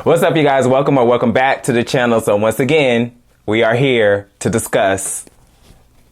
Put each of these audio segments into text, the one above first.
What's up, you guys? Welcome or welcome back to the channel. So once again, we are here to discuss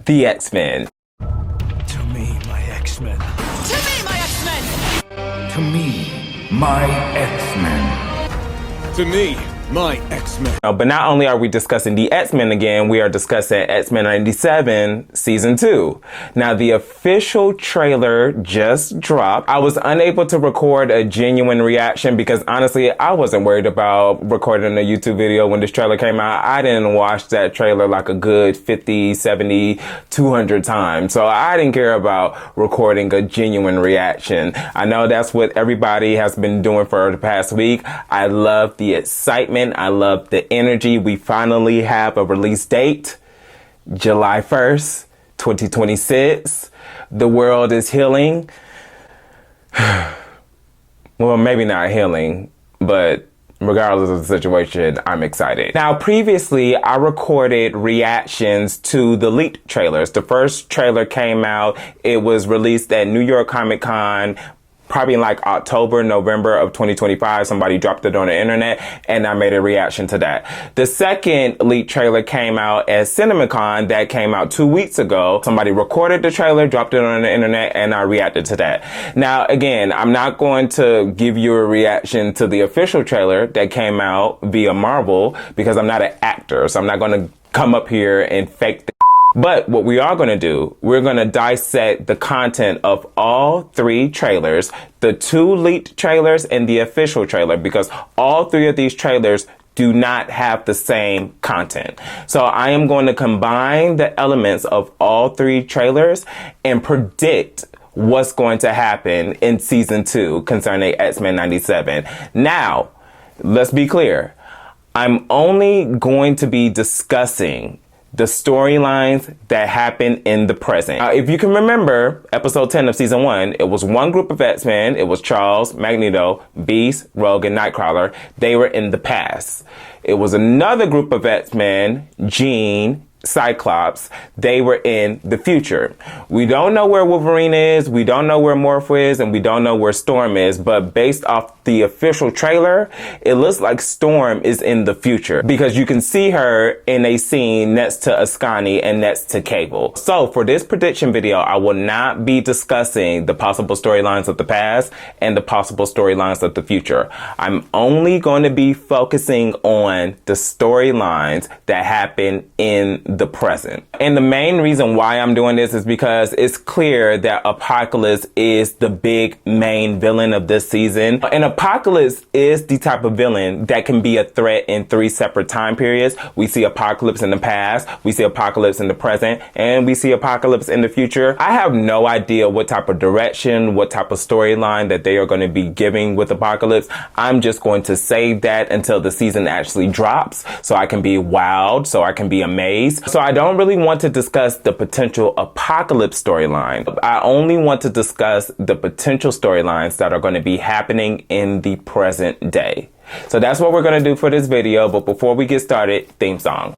the X-Men. To me, my X-Men. To me, my X-Men! To me, my X-Men. To me, my X-Men. But not only are we discussing the X-Men again, we are discussing X-Men 97 Season 2. Now, the official trailer just dropped. I was unable to record a genuine reaction because honestly, I wasn't worried about recording a YouTube video when this trailer came out. I didn't watch that trailer like a good 50, 70, 200 times. So I didn't care about recording a genuine reaction. I know that's what everybody has been doing for the past week. I love the excitement. I love the energy. We finally have a release date, July 1st, 2026. The world is healing. Well, maybe not healing, but regardless of the situation, I'm excited. Now, previously, I recorded reactions to the leaked trailers. The first trailer came out. It was released at New York Comic Con, probably in like October, November of 2025. Somebody dropped it on the internet and I made a reaction to that. The second leaked trailer came out at CinemaCon. That came out 2 weeks ago. Somebody recorded the trailer, dropped it on the internet, and I reacted to that. Now, again, I'm not going to give you a reaction to the official trailer that came out via Marvel because I'm not an actor. So I'm not going to come up here and fake the But what we are going to do, we're going to dissect the content of all three trailers, the two leaked trailers and the official trailer, because all three of these trailers do not have the same content. So I am going to combine the elements of all three trailers and predict what's going to happen in season 2 concerning X-Men 97. Now, let's be clear. I'm only going to be discussing the storylines that happen in the present. If you can remember episode 10 of season 1, it was one group of X-Men. It was Charles, Magneto, Beast, Rogue, and Nightcrawler. They were in the past. It was another group of X-Men, Jean, Cyclops. They were in the future. We don't know where Wolverine is, we don't know where Morph is, and we don't know where Storm is, but based off the official trailer, it looks like Storm is in the future because you can see her in a scene next to Ascani and next to Cable. So for this prediction video, I will not be discussing the possible storylines of the past and the possible storylines of the future. I'm only going to be focusing on the storylines that happen in the present. And the main reason why I'm doing this is because it's clear that Apocalypse is the big main villain of this season. And Apocalypse is the type of villain that can be a threat in 3 separate time periods. We see Apocalypse in the past, we see Apocalypse in the present, and we see Apocalypse in the future. I have no idea what type of direction, what type of storyline that they are going to be giving with Apocalypse. I'm just going to save that until the season actually drops so I can be wowed, so I can be amazed. So I don't really want to discuss the potential Apocalypse storyline. I only want to discuss the potential storylines that are going to be happening in the present day. So that's what we're going to do for this video. But before we get started, theme song.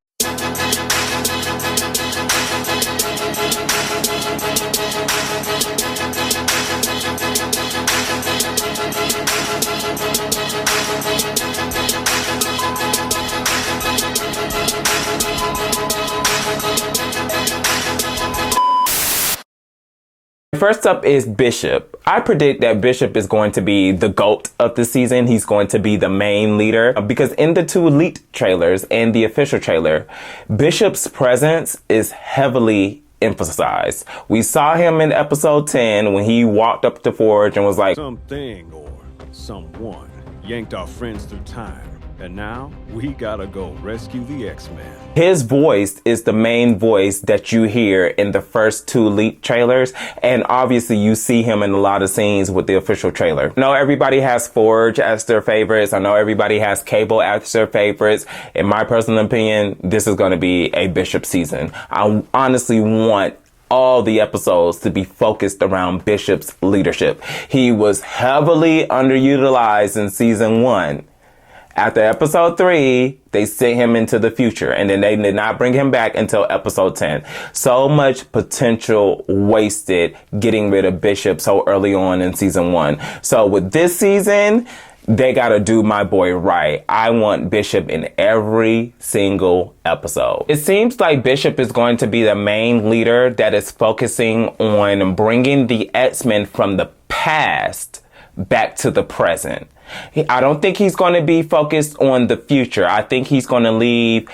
First up is Bishop. I predict that Bishop is going to be the GOAT of the season. He's going to be the main leader because in the two leaked trailers and the official trailer, Bishop's presence is heavily emphasized. We saw him in episode 10 when he walked up to Forge and was like, Something or someone yanked our friends through time. And now we gotta go rescue the X-Men. His voice is the main voice that you hear in the first two leaked trailers. And obviously you see him in a lot of scenes with the official trailer. I know everybody has Forge as their favorites. I know everybody has Cable as their favorites. In my personal opinion, this is going to be a Bishop season. I honestly want all the episodes to be focused around Bishop's leadership. He was heavily underutilized in season 1. After episode 3, they sent him into the future, and then they did not bring him back until episode 10. So much potential wasted getting rid of Bishop so early on in season 1. So with this season, they gotta do my boy right. I want Bishop in every single episode. It seems like Bishop is going to be the main leader that is focusing on bringing the Xmen from the past back to the present. I don't think he's going to be focused on the future. I think he's going to leave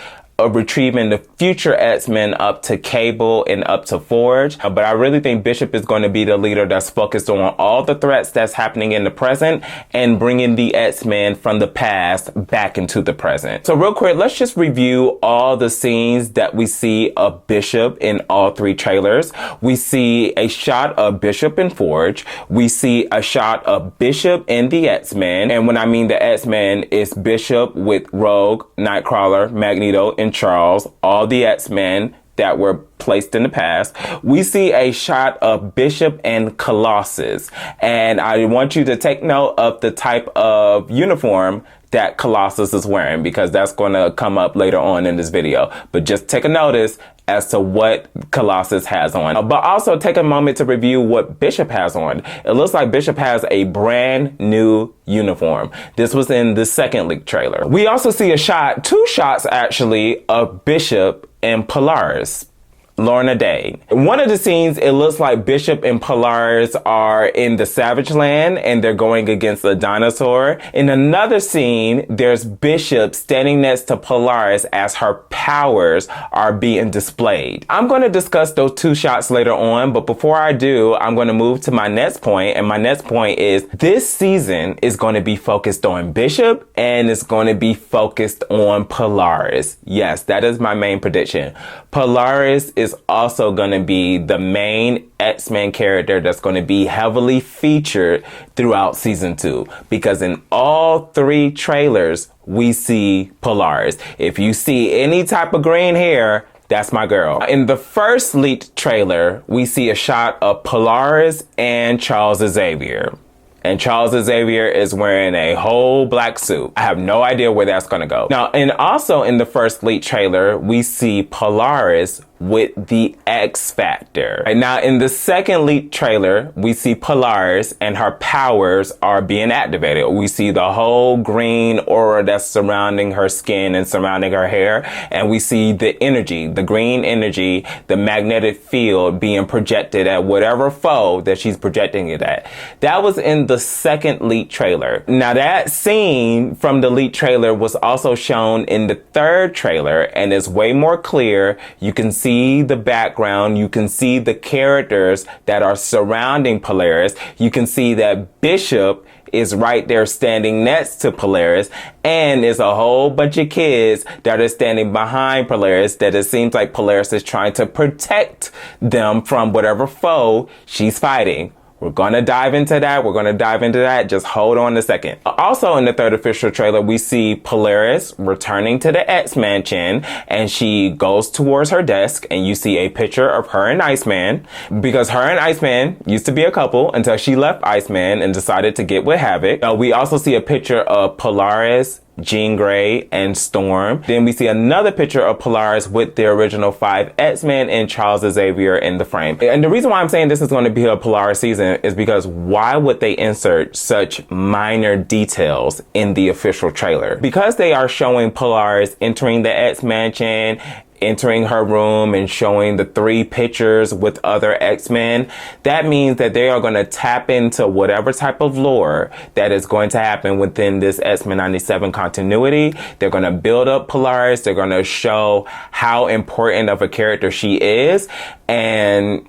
retrieving the future Xmen up to Cable and up to Forge. But I really think Bishop is going to be the leader that's focused on all the threats that's happening in the present and bringing the Xmen from the past back into the present. So real quick, let's just review all the scenes that we see of Bishop in all three trailers. We see a shot of Bishop and Forge. We see a shot of Bishop and the Xmen. And when I mean the Xmen, it's Bishop with Rogue, Nightcrawler, Magneto, and Charles, all the Xmen that were placed in the past. We see a shot of Bishop and Colossus. And I want you to take note of the type of uniform that Colossus is wearing, because that's going to come up later on in this video. But just take a notice as to what Colossus has on. But also take a moment to review what Bishop has on. It looks like Bishop has a brand new uniform. This was in the second leak trailer. We also see a shot, two shots actually, of Bishop and Polaris. Lorna Dane. In one of the scenes, it looks like Bishop and Polaris are in the Savage Land and they're going against a dinosaur. In another scene, there's Bishop standing next to Polaris as her powers are being displayed. I'm going to discuss those two shots later on, but before I do, I'm going to move to my next point, and my next point is this season is going to be focused on Bishop and it's going to be focused on Polaris. Yes, that is my main prediction. Polaris is also going to be the main X-Men character that's going to be heavily featured throughout season 2, because in all three trailers we see Polaris. If you see any type of green hair, that's my girl. In the first leaked trailer, we see a shot of Polaris and Charles Xavier. And Charles Xavier is wearing a whole black suit. I have no idea where that's gonna go. Now, and also in the first leaked trailer, we see Polaris with the X Factor. And now in the second leaked trailer, we see Polaris and her powers are being activated. We see the whole green aura that's surrounding her skin and surrounding her hair. And we see the energy, the green energy, the magnetic field being projected at whatever foe that she's projecting it at. That was in the second leaked trailer. Now that scene from the leaked trailer was also shown in the third trailer and is way more clear. You can see the background, you can see the characters that are surrounding Polaris. You can see that Bishop is right there standing next to Polaris, and there's a whole bunch of kids that are standing behind Polaris that it seems like Polaris is trying to protect them from whatever foe she's fighting. We're going to dive into that. Just hold on a second. Also in the third official trailer, we see Polaris returning to the X-Mansion, and she goes towards her desk and you see a picture of her and Iceman, because her and Iceman used to be a couple until she left Iceman and decided to get with Havoc. We also see a picture of Polaris, Jean Grey, and Storm. Then we see another picture of Polaris with the original 5 X-Men and Charles Xavier in the frame. And the reason why I'm saying this is going to be a Polaris season is because why would they insert such minor details in the official trailer? Because they are showing Polaris entering the X-Mansion, entering her room and showing the 3 pictures with other X-Men, that means that they are going to tap into whatever type of lore that is going to happen within this X-Men 97 continuity. They're going to build up Polaris. They're going to show how important of a character she is, and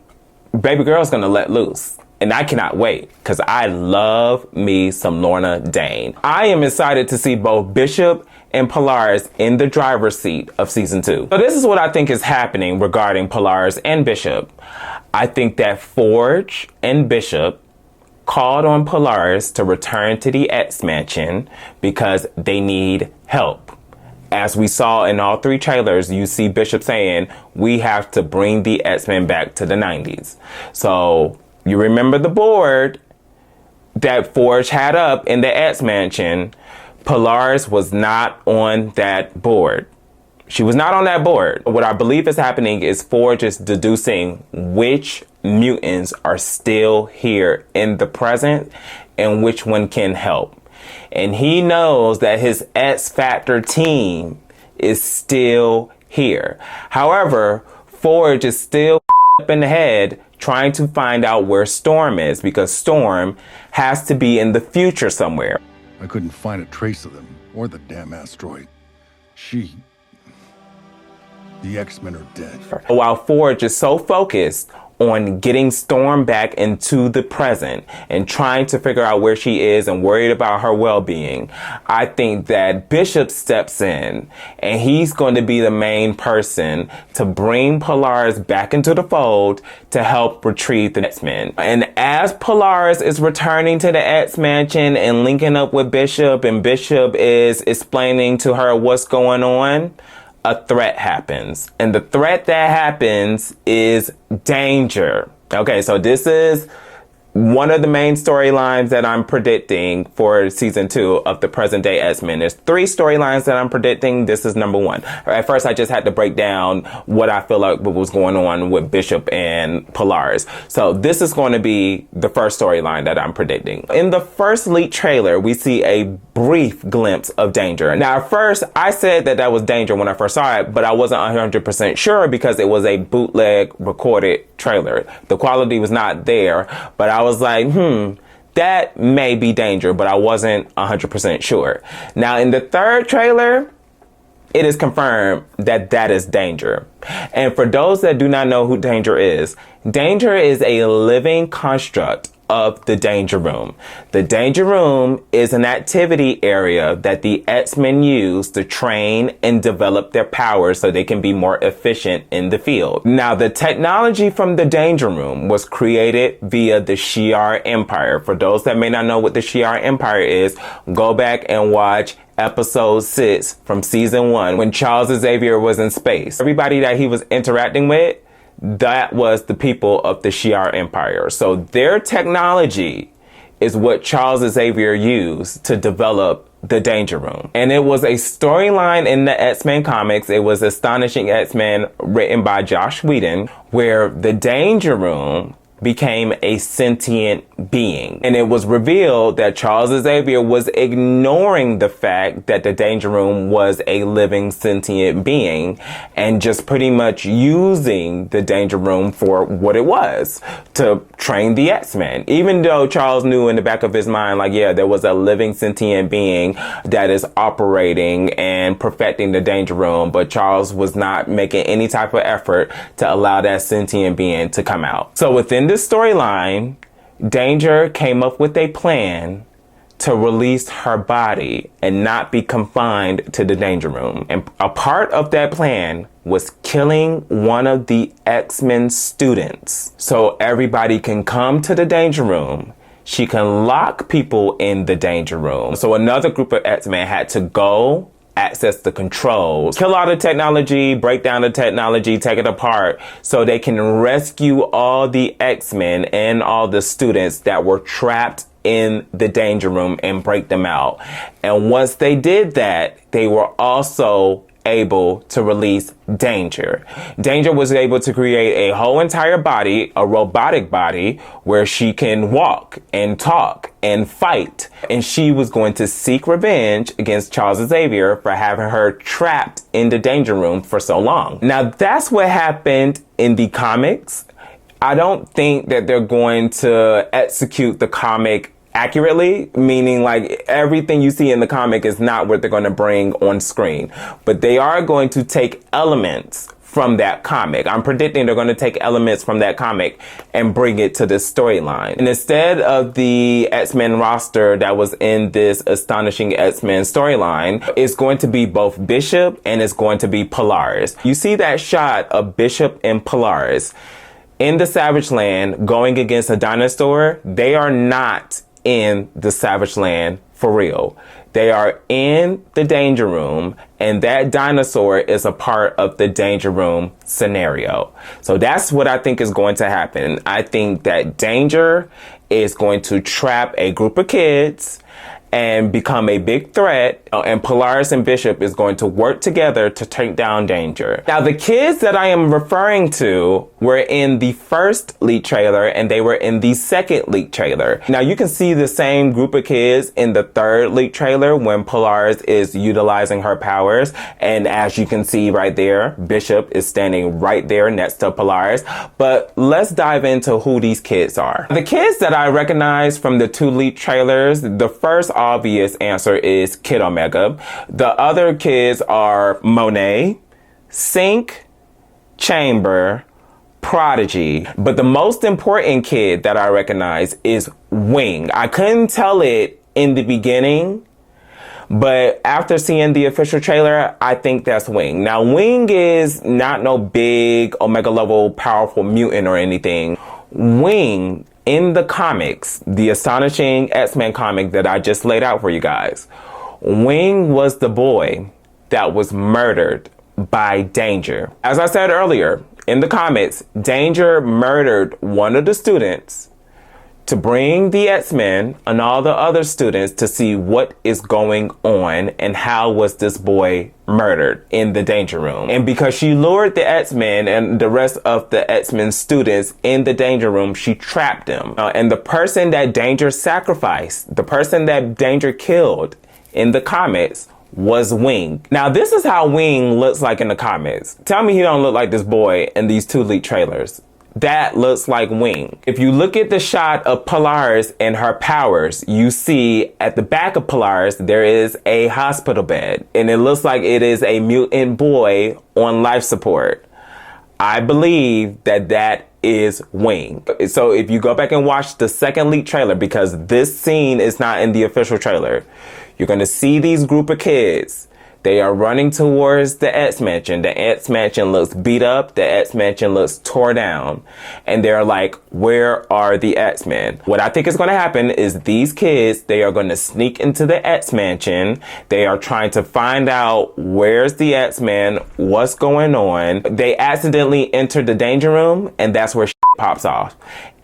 baby girl's going to let loose. And I cannot wait, because I love me some Lorna Dane. I am excited to see both Bishop and Polaris in the driver's seat of season 2. So this is what I think is happening regarding Polaris and Bishop. I think that Forge and Bishop called on Polaris to return to the X-Mansion because they need help. As we saw in all 3 trailers, you see Bishop saying, we have to bring the X-Men back to the 90s. So you remember the board that Forge had up in the X-Mansion. Polaris was not on that board. She was not on that board. What I believe is happening is Forge is deducing which mutants are still here in the present and which one can help. And he knows that his X Factor team is still here. However, Forge is still up in the head trying to find out where Storm is, because Storm has to be in the future somewhere. I couldn't find a trace of them or the damn asteroid. The X-Men are dead. While Forge is so focused on getting Storm back into the present and trying to figure out where she is and worried about her well-being, I think that Bishop steps in and he's going to be the main person to bring Polaris back into the fold to help retrieve the X-Men. And as Polaris is returning to the X-Mansion and linking up with Bishop, and Bishop is explaining to her what's going on, a threat happens. And the threat that happens is danger. Okay, so this is one of the main storylines that I'm predicting for season 2 of the present day X-Men. There's 3 storylines that I'm predicting. This is number 1. At first, I just had to break down what I feel like what was going on with Bishop and Polaris. So this is going to be the first storyline that I'm predicting. In the first leaked trailer, we see a brief glimpse of Danger. Now, at first, I said that was Danger when I first saw it, but I wasn't 100% sure because it was a bootleg recorded trailer. The quality was not there, but I was like, that may be Danger, but I wasn't 100% sure. Now, in the third trailer, it is confirmed that that is Danger. And for those that do not know who Danger is a living construct of the Danger Room. The Danger Room is an activity area that the X-Men use to train and develop their powers so they can be more efficient in the field. Now, the technology from the Danger Room was created via the Shi'ar Empire. For those that may not know what the Shi'ar Empire is, go back and watch episode 6 from season 1 when Charles Xavier was in space. Everybody that he was interacting with, that was the people of the Shi'ar Empire. So their technology is what Charles Xavier used to develop the Danger Room. And it was a storyline in the X-Men comics. It was Astonishing X-Men written by Joss Whedon, where the Danger Room became a sentient being. And it was revealed that Charles Xavier was ignoring the fact that the Danger Room was a living sentient being and just pretty much using the Danger Room for what it was, to train the X-Men. Even though Charles knew in the back of his mind, like, yeah, there was a living sentient being that is operating and perfecting the Danger Room, but Charles was not making any type of effort to allow that sentient being to come out. So within this storyline, Danger came up with a plan to release her body and not be confined to the Danger Room. And a part of that plan was killing one of the X-Men students so everybody can come to the Danger Room. She can lock people in the Danger Room. So another group of X-Men had to go access the controls, kill all the technology, break down the technology, take it apart so they can rescue all the X-Men and all the students that were trapped in the Danger Room and break them out. And once they did that, they were also able to release Danger. Danger was able to create a whole entire body, a robotic body, where she can walk and talk and fight. And she was going to seek revenge against Charles Xavier for having her trapped in the Danger Room for so long. Now, that's what happened in the comics. I don't think that they're going to execute the comic accurately, meaning like everything you see in the comic is not what they're going to bring on screen, but they are going to take elements from that comic. I'm predicting they're going to take elements from that comic and bring it to this storyline. And instead of the X-Men roster that was in this Astonishing X-Men storyline, it's going to be both Bishop and it's going to be Polaris. You see that shot of Bishop and Polaris in the Savage Land going against a dinosaur. They are not in the Savage Land for real. They are in the Danger Room, and that dinosaur is a part of the Danger Room scenario. So that's what I think is going to happen. I think that Danger is going to trap a group of kids, and become a big threat, and Polaris and Bishop is going to work together to take down Danger. Now, the kids that I am referring to were in the first leak trailer, and they were in the second leak trailer. Now, you can see the same group of kids in the third leak trailer when Polaris is utilizing her powers, and as you can see right there, Bishop is standing right there next to Polaris. But let's dive into who these kids are. The kids that I recognize from the two leak trailers, the first obvious answer is Kid Omega. The other kids are Monet, Sync, Chamber, Prodigy. But the most important kid that I recognize is Wing. I couldn't tell it in the beginning, but after seeing the official trailer, I think that's Wing. Now, Wing is not no big Omega level powerful mutant or anything. Wing, in the comics, the astonishing X-Men comic that I just laid out for you guys, Wing was the boy that was murdered by Danger. As I said earlier, in the comics, Danger murdered one of the students to bring the X-Men and all the other students to see what is going on and how was this boy murdered in the Danger Room. And because she lured the X-Men and the rest of the X-Men students in the Danger Room, she trapped them. And the person that Danger sacrificed, the person that Danger killed in the comics, was Wing. Now, this is how Wing looks like in the comics. Tell me he don't look like this boy in these two leaked trailers. That looks like Wing. If you look at the shot of Polaris and her powers, you see at the back of Polaris, there is a hospital bed, and it looks like it is a mutant boy on life support. I believe that that is Wing. So if you go back and watch the second leak trailer, because this scene is not in the official trailer, you're going to see these group of kids. They are running towards the X-Mansion. The X-Mansion looks beat up. The X-Mansion looks tore down. And they're like, where are the X-Men? What I think is going to happen is these kids, they are going to sneak into the X-Mansion. They are trying to find out where's the X-Men, what's going on. They accidentally enter the Danger Room, and that's where shit pops off.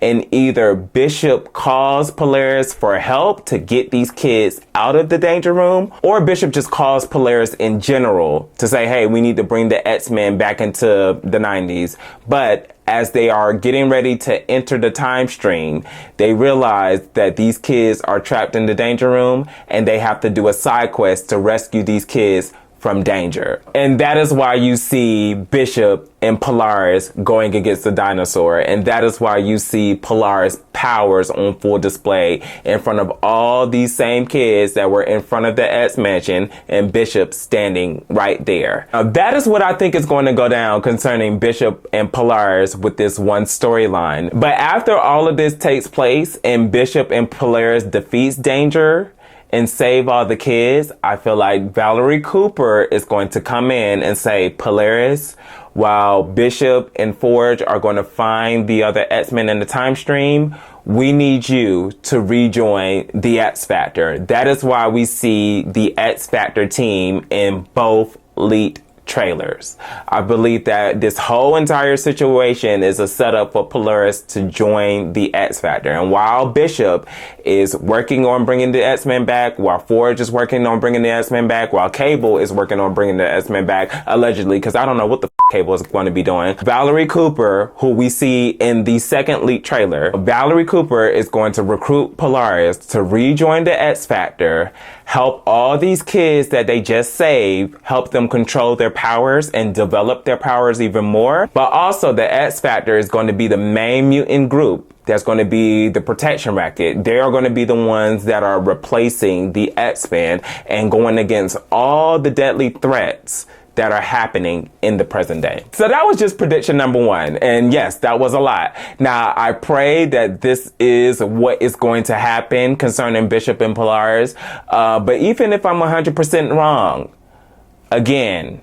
And either Bishop calls Polaris for help to get these kids out of the Danger Room, or Bishop just calls Polaris in general to say, hey, we need to bring the X-Men back into the 90s. But as they are getting ready to enter the time stream, they realize that these kids are trapped in the Danger Room, and they have to do a side quest to rescue these kids from danger. And that is why you see Bishop and Polaris going against the dinosaur. And that is why you see Polaris powers on full display in front of all these same kids that were in front of the X-Mansion, and Bishop standing right there. Now, that is what I think is going to go down concerning Bishop and Polaris with this one storyline. But after all of this takes place and Bishop and Polaris defeats Danger and save all the kids, I feel like Valerie Cooper is going to come in and say, Polaris, while Bishop and Forge are going to find the other X-Men in the time stream, we need you to rejoin the X Factor. That is why we see the X Factor team in both leaked trailers. I believe that this whole entire situation is a setup for Polaris to join the X Factor. And while Bishop is working on bringing the X-Men back, while Forge is working on bringing the X-Men back, while Cable is working on bringing the X-Men back, allegedly, because I don't know what the Cable is going to be doing, Valerie Cooper, who we see in the second leak trailer, Valerie Cooper is going to recruit Polaris to rejoin the X Factor, help all these kids that they just saved, help them control their powers and develop their powers even more. But also the X Factor is going to be the main mutant group that's going to be the protection racket. They are going to be the ones that are replacing the X-Men and going against all the deadly threats that are happening in the present day. So that was just prediction number one. And yes, that was a lot. Now, I pray that this is what is going to happen concerning Bishop and Polaris. But even if I'm 100% wrong, again,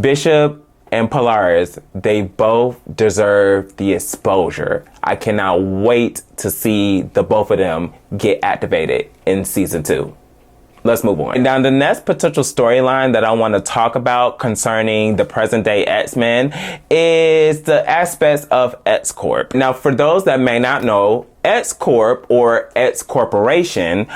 Bishop and Polaris, they both deserve the exposure. I cannot wait to see the both of them get activated in season 2. Let's move on. Now, the next potential storyline that I want to talk about concerning the present day X-Men is the aspects of X-Corp. Now, for those that may not know, X Corp or X Corporation.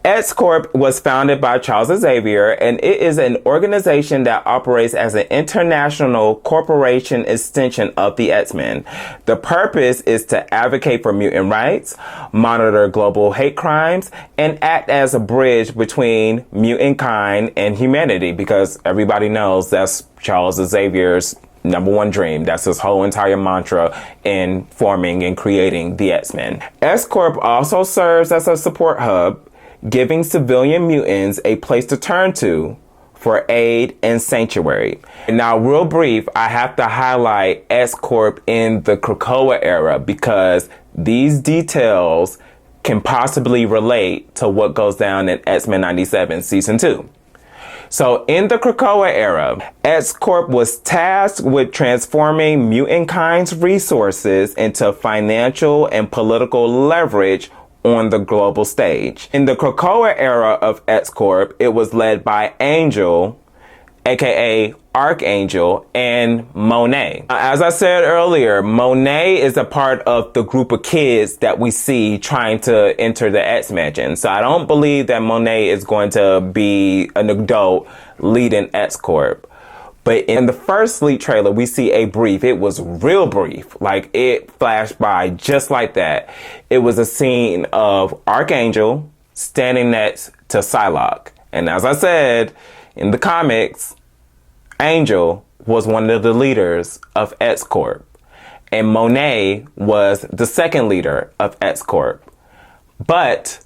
X Corp was founded by Charles Xavier, and it is an organization that operates as an international corporation extension of the X-Men. The purpose is to advocate for mutant rights, monitor global hate crimes, and act as a bridge between mutant kind and humanity, because everybody knows that's Charles Xavier's number one dream. That's his whole entire mantra in forming and creating the X-Men. X Corp also serves as a support hub, giving civilian mutants a place to turn to for aid and sanctuary. Now, real brief, I have to highlight X Corp in the Krakoa era because these details can possibly relate to what goes down in X-Men 97 season 2. So in the Krakoa era, X Corp was tasked with transforming mutant kind's resources into financial and political leverage on the global stage. In the Krakoa era of X Corp, it was led by Angel, aka Archangel, and Monet. As I said earlier, Monet is a part of the group of kids that we see trying to enter the X-Mansion. So I don't believe that Monet is going to be an adult leading X Corp. But in the first leak trailer, we see a brief. It was real brief. Like, it flashed by just like that. It was a scene of Archangel standing next to Psylocke. And as I said, in the comics, Angel was one of the leaders of X Corp, and Monet was the second leader of X Corp. But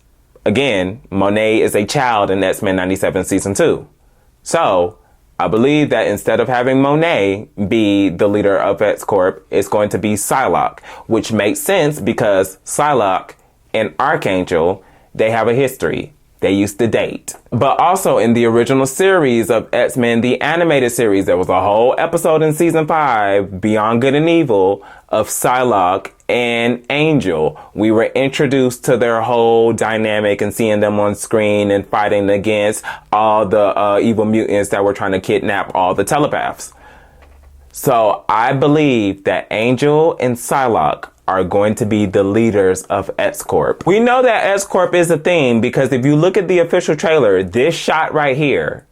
again, Monet is a child in X-Men 97 season 2. So I believe that instead of having Monet be the leader of X Corp, it's going to be Psylocke, which makes sense because Psylocke and Archangel, they have a history. They used to date. But also in the original series of X-Men, the animated series, there was a whole episode in season 5, Beyond Good and Evil, of Psylocke and Angel. We were introduced to their whole dynamic and seeing them on screen and fighting against all the evil mutants that were trying to kidnap all the telepaths. So I believe that Angel and Psylocke are going to be the leaders of X Corp. We know that X Corp is a thing because if you look at the official trailer, this shot right here,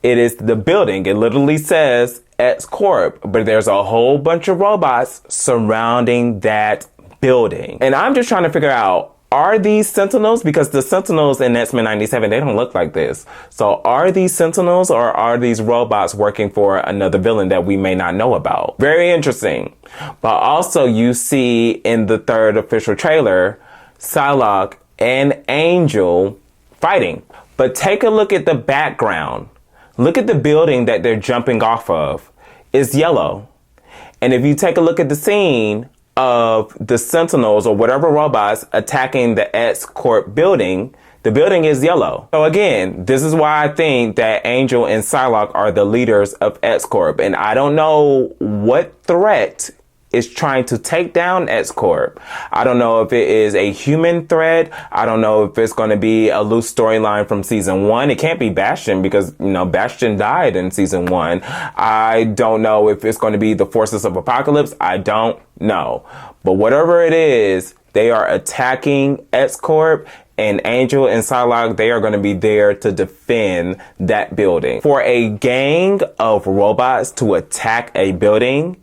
it is the building. It literally says X Corp, but there's a whole bunch of robots surrounding that building. And I'm just trying to figure out, are these Sentinels? Because the Sentinels in X-Men 97, they don't look like this. So are these Sentinels or are these robots working for another villain that we may not know about? Very interesting. But also you see in the third official trailer, Psylocke and Angel fighting. But take a look at the background. Look at the building that they're jumping off of. It's yellow. And if you take a look at the scene of the Sentinels or whatever robots attacking the X Corp building, the building is yellow. So again, this is why I think that Angel and Psylocke are the leaders of X Corp. And I don't know what threat is trying to take down X Corp. I don't know if it is a human threat. I don't know if it's going to be a loose storyline from season 1. It can't be Bastion because, you know, Bastion died in season 1. I don't know if it's going to be the Forces of Apocalypse. I don't know. But whatever it is, they are attacking X Corp, and Angel and Psylocke, they are going to be there to defend that building. For a gang of robots to attack a building,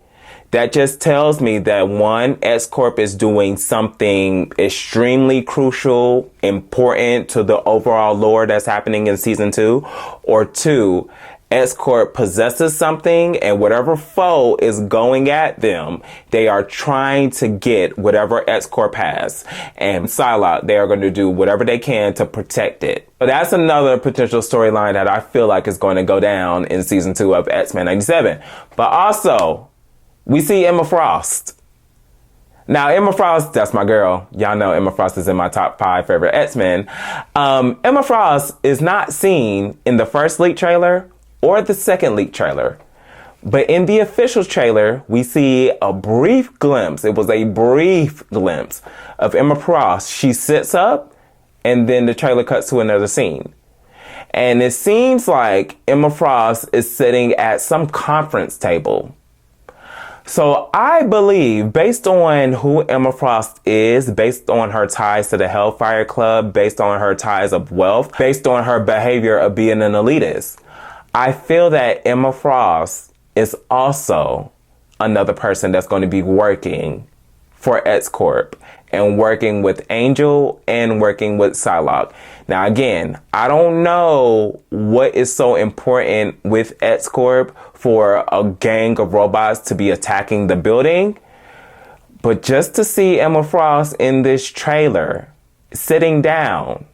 that just tells me that one, X Corp is doing something extremely crucial, important to the overall lore that's happening in season 2. Or 2, X Corp possesses something and whatever foe is going at them, they are trying to get whatever X Corp has. And Psylocke, they are going to do whatever they can to protect it. So that's another potential storyline that I feel like is going to go down in season 2 of X-Men 97. But also, we see Emma Frost. Now, Emma Frost, that's my girl. Y'all know Emma Frost is in my top 5 favorite X-Men. Emma Frost is not seen in the first leak trailer or the second leak trailer. But in the official trailer, we see a brief glimpse. It was a brief glimpse of Emma Frost. She sits up and then the trailer cuts to another scene. And it seems like Emma Frost is sitting at some conference table. So I believe, based on who Emma Frost is, based on her ties to the Hellfire Club, based on her ties of wealth, based on her behavior of being an elitist, I feel that Emma Frost is also another person that's going to be working for X Corp and working with Angel and working with Psylocke. Now, again, I don't know what is so important with X Corp for a gang of robots to be attacking the building, but just to see Emma Frost in this trailer sitting down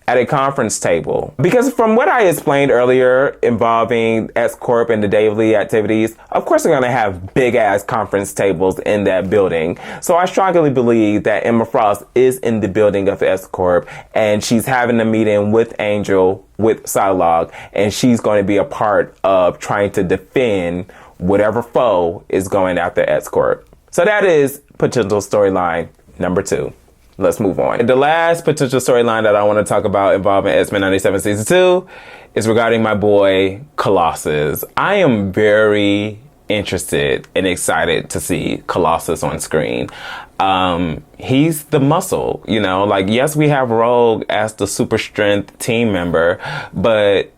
at a conference table. Because from what I explained earlier involving X Corp and the daily activities, of course they're gonna have big ass conference tables in that building. So I strongly believe that Emma Frost is in the building of X Corp and she's having a meeting with Angel, with Psylocke, and she's going to be a part of trying to defend whatever foe is going after X Corp. So that is potential storyline number 2. Let's move on. The last potential storyline that I want to talk about involving Xmen 97 Season 2 is regarding my boy, Colossus. I am very interested and excited to see Colossus on screen. He's the muscle, you know, like, yes, we have Rogue as the super strength team member, but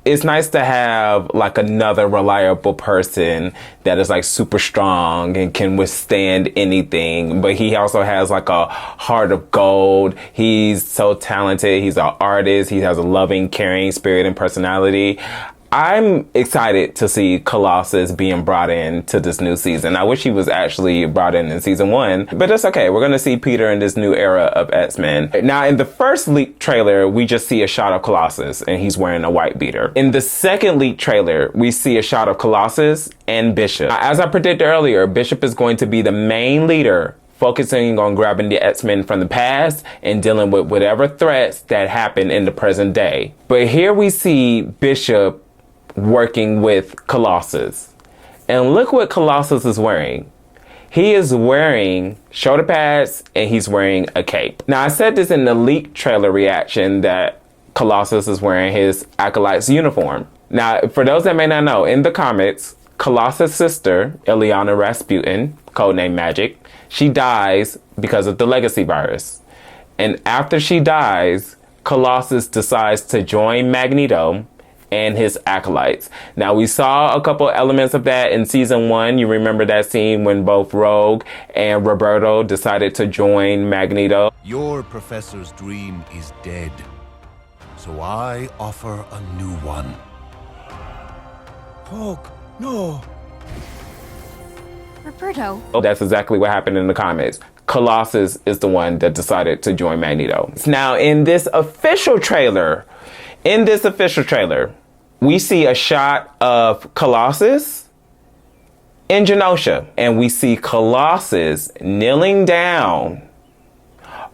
it's nice to have like another reliable person that is like super strong and can withstand anything. But he also has like a heart of gold. He's so talented. He's an artist. He has a loving, caring spirit and personality. I'm excited to see Colossus being brought in to this new season. I wish he was actually brought in season 1, but that's okay. We're going to see Peter in this new era of X-Men. Now, in the first leak trailer, we just see a shot of Colossus and he's wearing a white beater. In the second leak trailer, we see a shot of Colossus and Bishop. As I predicted earlier, Bishop is going to be the main leader, focusing on grabbing the X-Men from the past and dealing with whatever threats that happen in the present day. But here we see Bishop working with Colossus. And look what Colossus is wearing. He is wearing shoulder pads and he's wearing a cape. Now, I said this in the leak trailer reaction that Colossus is wearing his Acolyte's uniform. Now, for those that may not know, in the comics, Colossus' sister, Illyana Rasputin, codename Magic, she dies because of the legacy virus. And after she dies, Colossus decides to join Magneto and his acolytes. Now, we saw a couple elements of that in season 1. You remember that scene when both Rogue and Roberto decided to join Magneto. Your professor's dream is dead, so I offer a new one. Rogue, no. Roberto. That's exactly what happened in the comics. Colossus is the one that decided to join Magneto. Now, in this official trailer, we see a shot of Colossus in Genosha, and we see Colossus kneeling down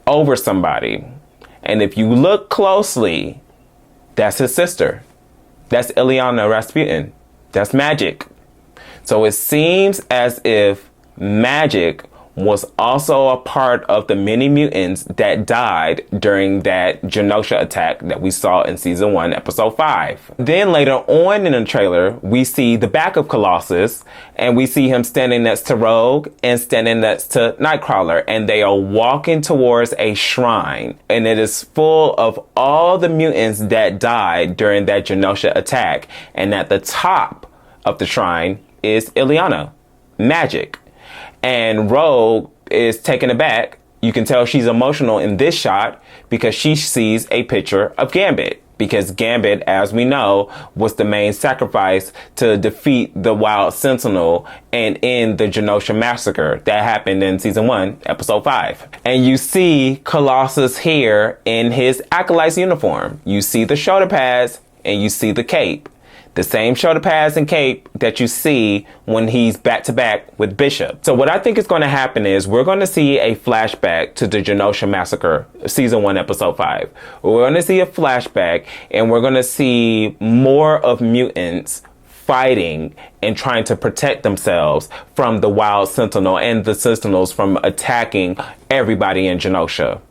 over somebody. And if you look closely, that's his sister. That's Illyana Rasputin. That's Magic. So it seems as if Magic was also a part of the many mutants that died during that Genosha attack that we saw in season 1, episode 5. Then later on in the trailer, we see the back of Colossus and we see him standing next to Rogue and standing next to Nightcrawler, and they are walking towards a shrine, and it is full of all the mutants that died during that Genosha attack. And at the top of the shrine is Illyana, Magic. And Rogue is taken aback. You can tell she's emotional in this shot because she sees a picture of Gambit. Because Gambit, as we know, was the main sacrifice to defeat the Wild Sentinel and end the Genosha massacre that happened in season 1, episode 5. And you see Colossus here in his Acolyte's uniform. You see the shoulder pads and you see the cape. The same shoulder pads and cape that you see when he's back to back with Bishop. So what I think is going to happen is we're going to see a flashback to the Genosha massacre, season 1, episode 5. We're going to see a flashback and we're going to see more of mutants fighting and trying to protect themselves from the Wild Sentinel and the Sentinels from attacking everybody in Genosha.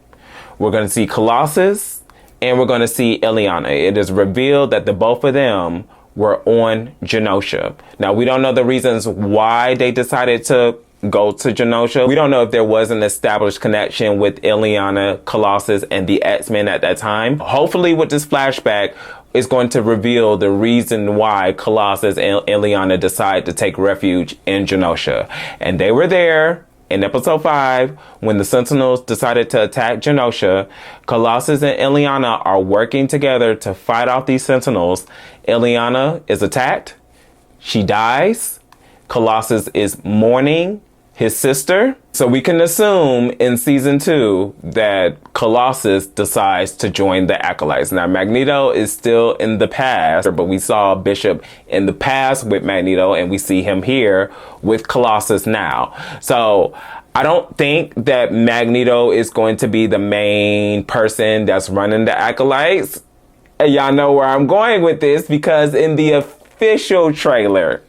We're going to see Colossus and we're going to see Illyana. It is revealed that the both of them were on Genosha. Now, we don't know the reasons why they decided to go to Genosha. We don't know if there was an established connection with Illyana, Colossus, and the X-Men at that time. Hopefully with this flashback, it's going to reveal the reason why Colossus and Illyana decide to take refuge in Genosha. And they were there in episode 5 when the Sentinels decided to attack Genosha. Colossus and Illyana are working together to fight off these Sentinels. Illyana is attacked. She dies. Colossus is mourning his sister. So we can assume in season 2 that Colossus decides to join the Acolytes. Now, Magneto is still in the past, but we saw Bishop in the past with Magneto, and we see him here with Colossus now. So I don't think that Magneto is going to be the main person that's running the Acolytes. Y'all know where I'm going with this, because in the official trailer,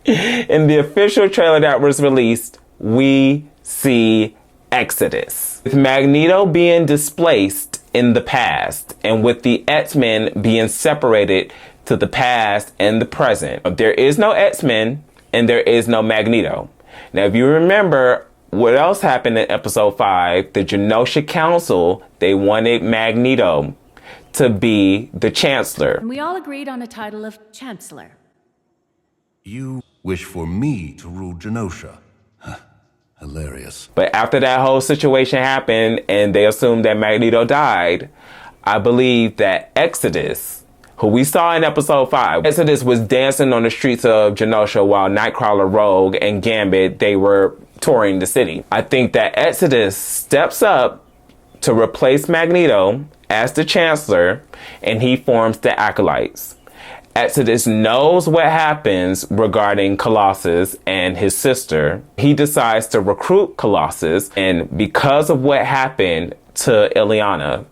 that was released, we see Exodus. With Magneto being displaced in the past, and with the X-Men being separated to the past and the present, there is no X-Men and there is no Magneto. Now, if you remember what else happened in episode 5, the Genosha Council, they wanted Magneto to be the Chancellor. And we all agreed on a title of Chancellor. You wish for me to rule Genosha? Huh. Hilarious. But after that whole situation happened and they assumed that Magneto died, I believe that Exodus, who we saw in episode 5, Exodus was dancing on the streets of Genosha while Nightcrawler, Rogue, and Gambit, they were touring the city. I think that Exodus steps up to replace Magneto as the Chancellor, and he forms the Acolytes. Exodus knows what happens regarding Colossus and his sister. He decides to recruit Colossus, and because of what happened to Illyana,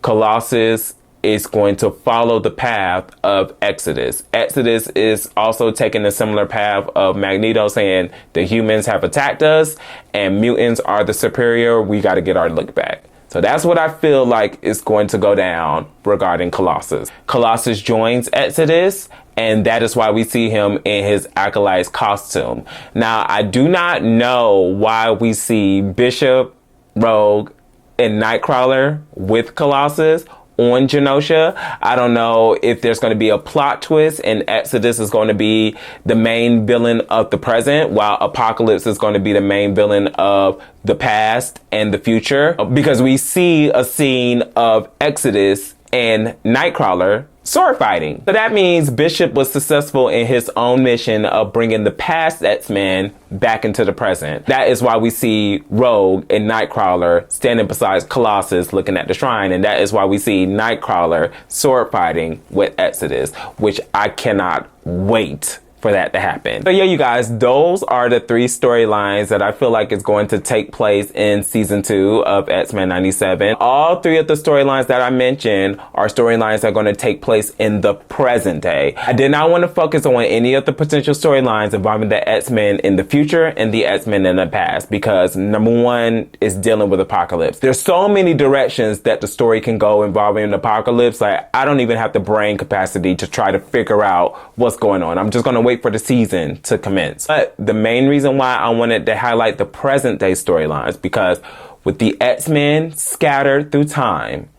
Colossus is going to follow the path of Exodus. Exodus is also taking a similar path of Magneto, saying the humans have attacked us and mutants are the superior. We got to get our look back. So that's what I feel like is going to go down regarding Colossus. Colossus joins Exodus, and that is why we see him in his Acolyte's costume. Now, I do not know why we see Bishop, Rogue, and Nightcrawler with Colossus on Genosha. I don't know if there's going to be a plot twist and Exodus is going to be the main villain of the present, while Apocalypse is going to be the main villain of the past and the future, because we see a scene of Exodus and Nightcrawler sword fighting. So that means Bishop was successful in his own mission of bringing the past X-Men back into the present. That is why we see Rogue and Nightcrawler standing beside Colossus looking at the shrine. And that is why we see Nightcrawler sword fighting with Exodus, which I cannot wait for that to happen. So yeah, you guys, those are the 3 storylines that I feel like is going to take place in season 2 of X-Men 97. All 3 of the storylines that I mentioned are storylines that are going to take place in the present day. I did not want to focus on any of the potential storylines involving the X-Men in the future and the X-Men in the past, because number 1 is dealing with Apocalypse. There's so many directions that the story can go involving Apocalypse. Like, I don't even have the brain capacity to try to figure out what's going on. I'm just going to wait for the season to commence. But the main reason why I wanted to highlight the present day storylines, because with the X-Men scattered through time,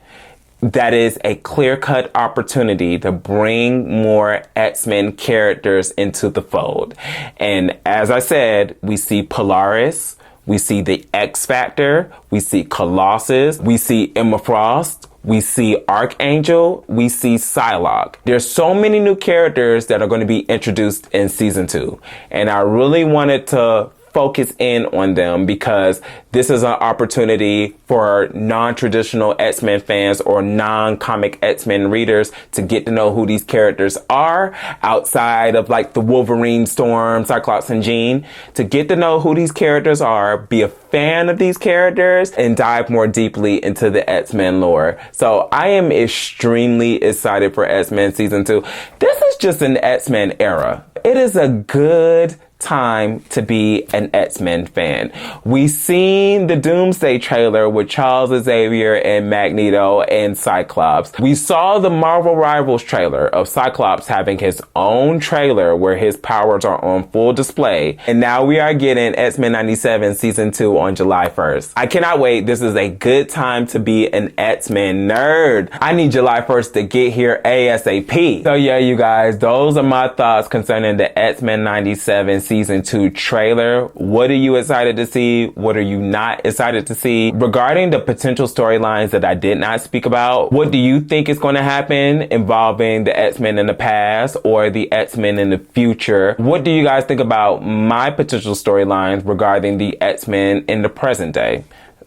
that is a clear-cut opportunity to bring more X-Men characters into the fold. And as I said, we see Polaris, we see the X Factor, we see Colossus, we see Emma Frost, we see Archangel, we see Psylocke. There's so many new characters that are going to be introduced in season 2. And I really wanted to focus in on them because this is an opportunity for non-traditional X-Men fans or non-comic X-Men readers to get to know who these characters are outside of like the Wolverine, Storm, Cyclops, and Jean. To get to know who these characters are, be a fan of these characters, and dive more deeply into the X-Men lore. So I am extremely excited for X-Men season 2. This is just an X-Men era. It is a good time to be an X-Men fan. We seen the Doomsday trailer with Charles Xavier and Magneto and Cyclops. We saw the Marvel Rivals trailer of Cyclops having his own trailer where his powers are on full display. And now we are getting X-Men 97 season 2 on July 1st. I cannot wait. This is a good time to be an X-Men nerd. I need July 1st to get here ASAP. So yeah, you guys, those are my thoughts concerning the X-Men 97 season 2 trailer. What are you excited to see? What are you not excited to see? Regarding the potential storylines that I did not speak about, what do you think is going to happen involving the X-Men in the past or the X-Men in the future? What do you guys think about my potential storylines regarding the X-Men in the present day?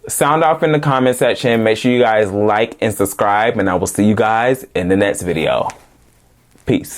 Sound off in the comment section. Make sure you guys like and subscribe, and I will see you guys in the next video. Peace.